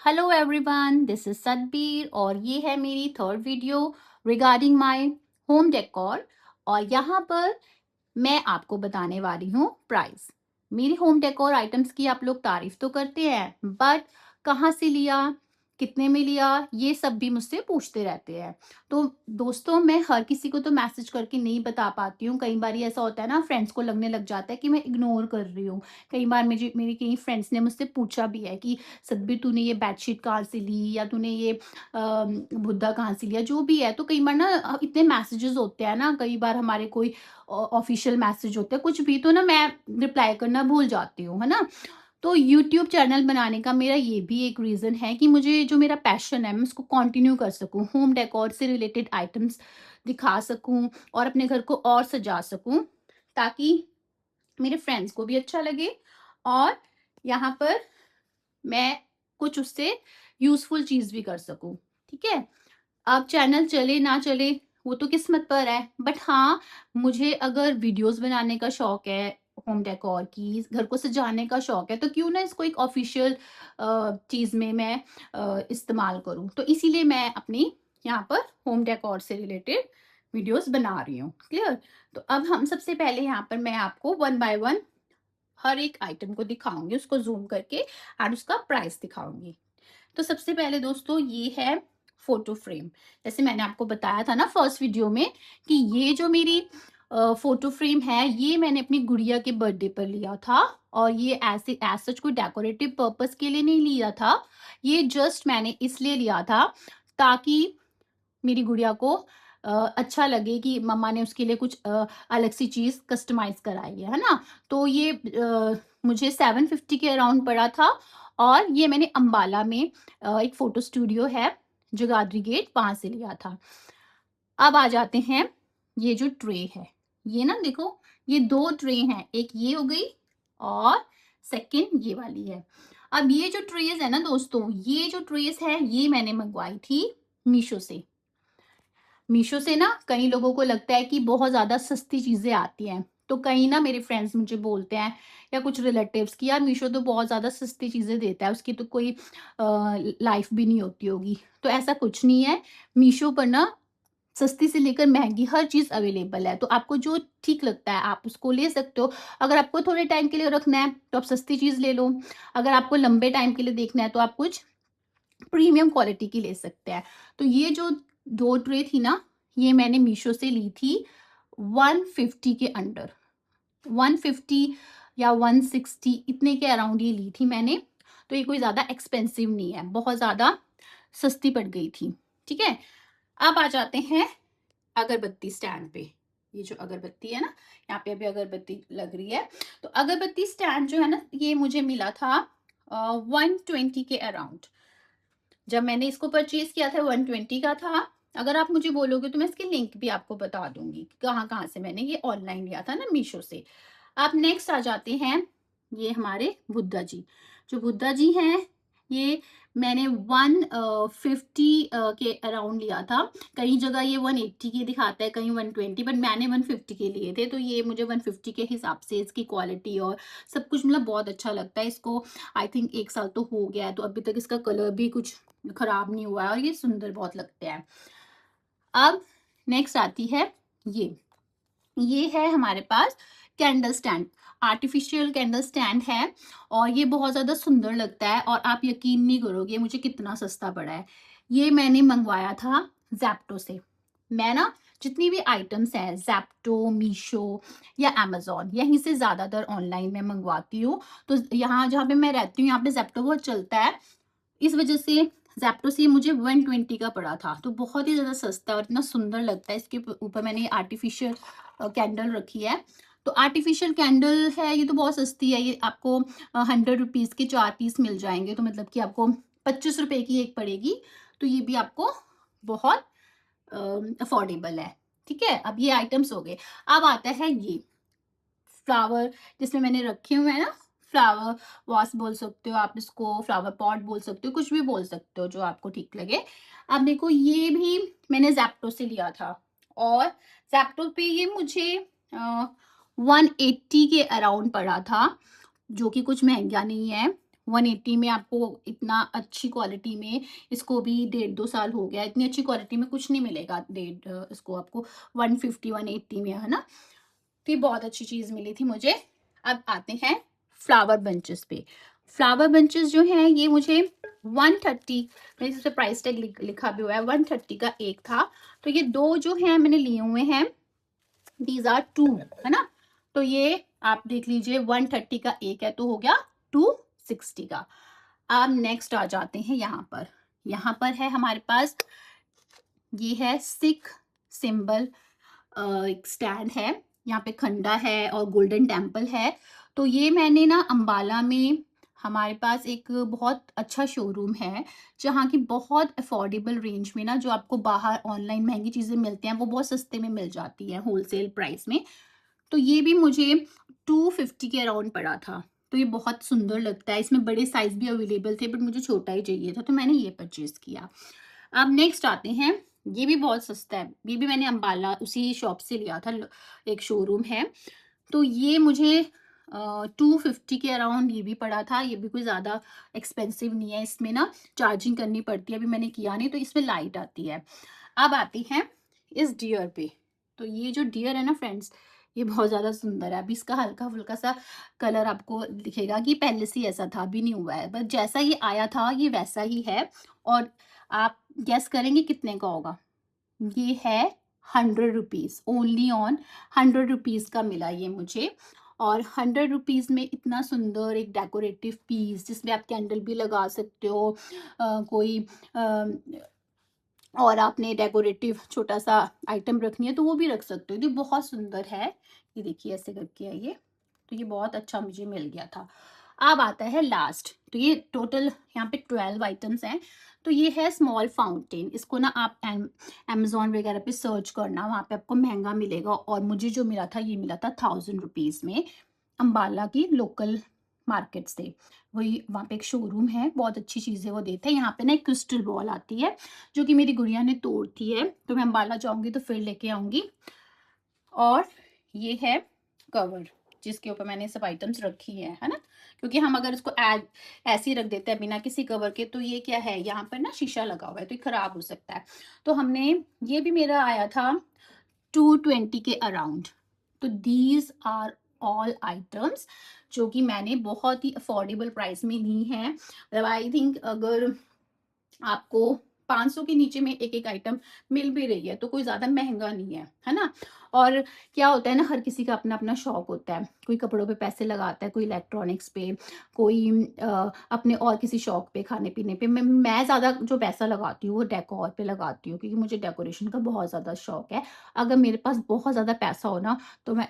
Hello everyone, this is Satbir और ये है मेरी third video regarding my home decor. और यहाँ पर मैं आपको बताने वाली हूँ प्राइस। मेरी होम डेकोर आइटम्स की आप लोग तारीफ तो करते हैं, बट कहाँ से लिया, कितने में लिया, ये सब भी मुझसे पूछते रहते हैं। तो दोस्तों, मैं हर किसी को तो मैसेज करके नहीं बता पाती हूँ। कई बार ऐसा होता है ना, फ्रेंड्स को लगने लग जाता है कि मैं इग्नोर कर रही हूँ। कई बार मेरी कई फ्रेंड्स ने मुझसे पूछा भी है कि सतबीर, तूने ये बेडशीट कहाँ से ली, या तूने ये बुद्धा कहाँ से लिया, जो भी है। तो कई बार ना इतने मैसेजेस होते हैं ना, कई बार हमारे कोई ऑफिशियल मैसेज होते हैं कुछ भी, तो ना मैं रिप्लाई करना भूल जाती हूँ, है ना। तो यूट्यूब चैनल बनाने का मेरा ये भी एक रीज़न है कि मुझे जो मेरा पैशन है मैं उसको कंटिन्यू कर सकूँ, होम डेकोर से रिलेटेड आइटम्स दिखा सकूँ और अपने घर को और सजा सकूँ, ताकि मेरे फ्रेंड्स को भी अच्छा लगे और यहाँ पर मैं कुछ उससे यूज़फुल चीज़ भी कर सकूँ। ठीक है? अब चैनल चले ना चले वो तो किस्मत पर है, बट हाँ, मुझे अगर वीडियोस बनाने का शौक है, होम डेकोर की, घर को सजाने का शौक है, तो क्यों ना इसको एक ऑफिशियल चीज़ में मैं इस्तेमाल करूँ। तो इसीलिए मैं अपनी यहाँ पर होम डेकोर से रिलेटेड वीडियोस बना रही हूँ। क्लियर? तो अब हम सबसे पहले यहाँ पर मैं आपको वन बाय वन हर एक आइटम को दिखाऊंगी, उसको जूम करके और उसका प्राइस दिखाऊंगी। तो सबसे पहले दोस्तों ये है फोटो फ्रेम। जैसे मैंने आपको बताया था ना फर्स्ट वीडियो में कि ये जो मेरी फोटो फ्रेम है, ये मैंने अपनी गुड़िया के बर्थडे पर लिया था। और ये ऐसे एज सच कोई डेकोरेटिव पर्पस के लिए नहीं लिया था, ये जस्ट मैंने इसलिए लिया था ताकि मेरी गुड़िया को अच्छा लगे कि मम्मा ने उसके लिए कुछ अलग सी चीज कस्टमाइज कराई है ना। तो ये मुझे 750 के अराउंड पड़ा था। और ये मैंने अंबाला में एक फोटो स्टूडियो है, जगाधरी गेट, वहां से लिया था। अब आ जाते हैं, ये जो ट्रे है, ये ना देखो, ये दो ट्रे हैं, एक ये हो गई और सेकंड ये वाली है। अब ये जो ट्रेस है ना दोस्तों, ये जो ट्रेस है ये मैंने मंगवाई थी मीशो से। मीशो से ना कई लोगों को लगता है कि बहुत ज़्यादा सस्ती चीज़ें आती हैं, तो कई ना मेरे फ्रेंड्स मुझे बोलते हैं या कुछ रिलेटिव्स कि यार मीशो तो बहुत ज़्यादा सस्ती चीज़ें देता है, उसकी तो कोई लाइफ भी नहीं होती होगी। तो ऐसा कुछ नहीं है। मीशो पर ना सस्ती से लेकर महंगी हर चीज़ अवेलेबल है, तो आपको जो ठीक लगता है आप उसको ले सकते हो। अगर आपको थोड़े टाइम के लिए रखना है तो आप सस्ती चीज़ ले लो, अगर आपको लंबे टाइम के लिए देखना है तो आप कुछ प्रीमियम क्वालिटी की ले सकते हैं। तो ये जो दो ट्रे थी ना, ये मैंने मीशो से ली थी 150 के अंडर, 150 या 160 इतने के अराउंड ये ली थी मैंने। तो ये कोई ज़्यादा एक्सपेंसिव नहीं है, बहुत ज़्यादा सस्ती पड़ गई थी। ठीक है? अब आ जाते हैं अगरबत्ती स्टैंड पे। ये जो अगरबत्ती है ना, यहाँ पे अभी अगरबत्ती लग रही है। तो अगरबत्ती स्टैंड जो है ना, ये मुझे मिला था 120 के अराउंड। जब मैंने इसको परचेज किया था 120 का था। अगर आप मुझे बोलोगे तो मैं इसकी लिंक भी आपको बता दूंगी कि कहाँ कहाँ से मैंने ये ऑनलाइन लिया था ना, मीशो से। आप नेक्स्ट आ जाते हैं, ये हमारे बुद्धा जी। जो बुद्धा जी हैं, ये मैंने 150 के अराउंड लिया था। कई जगह ये 180 के दिखाता है, कहीं 120, बट मैंने 150 के लिए थे। तो ये मुझे 150 के हिसाब से इसकी क्वालिटी और सब कुछ मतलब बहुत अच्छा लगता है। इसको आई थिंक 1 साल तो हो गया है, तो अभी तक इसका कलर भी कुछ खराब नहीं हुआ है और ये सुंदर बहुत लगते हैं। अब नेक्स्ट आती है ये है हमारे पास candle stand, artificial candle stand है। और ये बहुत ज़्यादा सुंदर लगता है और आप यकीन नहीं करोगे मुझे कितना सस्ता पड़ा है। ये मैंने मंगवाया था जैप्टो से। मैं ना जितनी भी आइटम्स हैं जैप्टो, मीशो या अमेजोन, यहीं से ज़्यादातर ऑनलाइन मैं मंगवाती हूँ। तो यहाँ जहाँ पे मैं रहती हूँ यहाँ पे जैप्टो बहुत चलता है, इस वजह से जैप्टो से मुझे 120 का पड़ा था। तो बहुत ही ज़्यादा सस्ता है और इतना सुंदर लगता है। इसके ऊपर मैंने आर्टिफिशियल कैंडल रखी है। तो आर्टिफिशियल कैंडल है, ये तो बहुत सस्ती है। ये आपको 100 रुपीज़ के 4 पीस मिल जाएंगे, तो मतलब कि आपको 25 रुपए की एक पड़ेगी। तो ये भी आपको बहुत अफोर्डेबल है। ठीक है? अब ये आइटम्स हो गए। अब आता है ये फ्लावर, जिसमें मैंने रखे हुए हैं ना, फ्लावर वास बोल सकते हो आप इसको, फ्लावर पॉट बोल सकते हो, कुछ भी बोल सकते हो जो आपको ठीक लगे। अब देखो, ये भी मैंने जैप्टो से लिया था और जैप्टो पे ये मुझे 180 के अराउंड पड़ा था, जो कि कुछ महंगा नहीं है। 180 में आपको इतना अच्छी क्वालिटी में, इसको भी 1.5-2 साल हो गया, इतनी अच्छी क्वालिटी में कुछ नहीं मिलेगा इसको आपको 150-180 में, है ना। तो ये बहुत अच्छी चीज़ मिली थी मुझे। अब आते हैं फ्लावर बंचेस पे। फ्लावर बंचेस जो हैं ये मुझे 130, मेरे सबसे प्राइस टैग लिखा भी हुआ है, 130 का एक था। तो ये 2 जो हैं मैंने लिए हुए हैं, दीज आर 2, है ना। तो ये आप देख लीजिए 130 का एक है तो हो गया 260 का। अब नेक्स्ट आ जाते हैं यहाँ पर है हमारे पास, ये है सिख सिंबल, एक स्टैंड है, यहाँ पे खंडा है और गोल्डन टेम्पल है। तो ये मैंने ना अंबाला में, हमारे पास एक बहुत अच्छा शोरूम है जहाँ की बहुत अफोर्डेबल रेंज में ना, जो आपको बाहर ऑनलाइन महंगी चीज़ें मिलती हैं वो बहुत सस्ते में मिल जाती हैं होलसेल प्राइस में। तो ये भी मुझे 250 के अराउंड पड़ा था। तो ये बहुत सुंदर लगता है, इसमें बड़े साइज भी अवेलेबल थे बट मुझे छोटा ही चाहिए था तो मैंने ये परचेज किया। अब नेक्स्ट आते हैं, ये भी बहुत सस्ता है, ये भी मैंने अंबाला उसी शॉप से लिया था, एक शोरूम है। तो ये मुझे 250 के अराउंड ये भी पड़ा था। ये भी कोई ज़्यादा एक्सपेंसिव नहीं है, इसमें ना चार्जिंग करनी पड़ती है, अभी मैंने किया नहीं, तो इसमें लाइट आती है। अब आती हैं इस डियर पे। तो ये जो डियर है ना फ्रेंड्स, ये बहुत ज़्यादा सुंदर है। अभी इसका हल्का फुल्का सा कलर आपको दिखेगा कि पहले से ऐसा था, अभी नहीं हुआ है, बट जैसा ये आया था ये वैसा ही है। और आप गेस करेंगे कितने का होगा? ये है 100 रुपीज़, ओनली ऑन 100 रुपीज़ का मिला ये मुझे। और 100 रुपीज़ में इतना सुंदर एक डेकोरेटिव पीस, जिसमें आप कैंडल भी लगा सकते हो, कोई और आपने डेकोरेटिव छोटा सा आइटम रखनी है तो वो भी रख सकते हो। ये बहुत सुंदर है, ये देखिए ऐसे करके है ये। तो ये बहुत अच्छा मुझे मिल गया था। अब आता है लास्ट, तो ये टोटल यहाँ पे 12 आइटम्स हैं। तो ये है स्मॉल फाउंटेन, इसको ना आप अमेजोन वगैरह पे सर्च करना, वहाँ पे आपको महंगा मिलेगा। और मुझे जो मिला था ये मिला था 1000 रुपीज़ में, अंबाला की लोकल मार्केट से। वही वहाँ पे एक शोरूम है, बहुत अच्छी चीज़ें वो देते हैं। यहाँ पे ना एक क्रिस्टल बॉल आती है जो कि मेरी गुड़िया ने तोड़ती है, तो मैं अंबाला जाऊँगी तो फिर लेके आऊँगी। और ये है कवर, जिसके ऊपर मैंने सब आइटम्स रखी है ना, क्योंकि हम अगर इसको ऐसे ही रख देते हैं बिना किसी कवर के, तो ये क्या है, यहाँ पर ना शीशा लगा हुआ है तो ये खराब हो सकता है। तो हमने, ये भी मेरा आया था 220 के अराउंड। तो दीज आर ऑल आइटम्स जो कि मैंने बहुत ही अफोर्डेबल प्राइस में ली हैं। मतलब आई थिंक अगर आपको 500 के नीचे में एक एक आइटम मिल भी रही है तो कोई ज़्यादा महंगा नहीं है ना। और क्या होता है ना, हर किसी का अपना अपना शौक होता है, कोई कपड़ों पे पैसे लगाता है, कोई इलेक्ट्रॉनिक्स पे, कोई अपने और किसी शौक पे, खाने पीने पे। मैं ज़्यादा जो पैसा लगाती हूँ वो डेकोर पे लगाती हूँ, क्योंकि मुझे डेकोरेशन का बहुत ज़्यादा शौक है। अगर मेरे पास बहुत ज़्यादा पैसा हो ना, तो मैं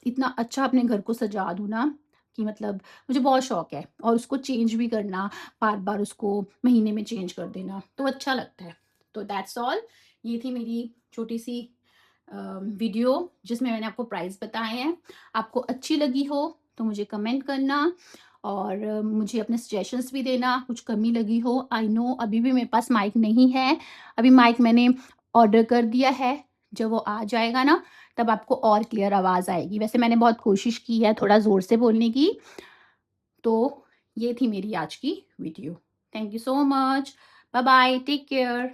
इतना अच्छा अपने घर को सजा दूँ ना, कि मतलब मुझे बहुत शौक है। और उसको चेंज भी करना, बार-बार उसको महीने में चेंज कर देना, तो अच्छा लगता है। तो दैट्स ऑल, ये थी मेरी छोटी-सी वीडियो जिसमें मैंने आपको प्राइस बताए हैं। आपको अच्छी लगी हो तो मुझे कमेंट करना, और मुझे अपने सजेशंस भी देना, कुछ कमी लगी हो। आई नो अभी भी मेरे पास माइक नहीं है, अभी माइक मैंने ऑर्डर कर दिया है, जब वो आ जाएगा ना तब आपको और क्लियर आवाज़ आएगी। वैसे मैंने बहुत कोशिश की है थोड़ा ज़ोर से बोलने की। तो ये थी मेरी आज की video. Thank you so much. Bye bye, take care.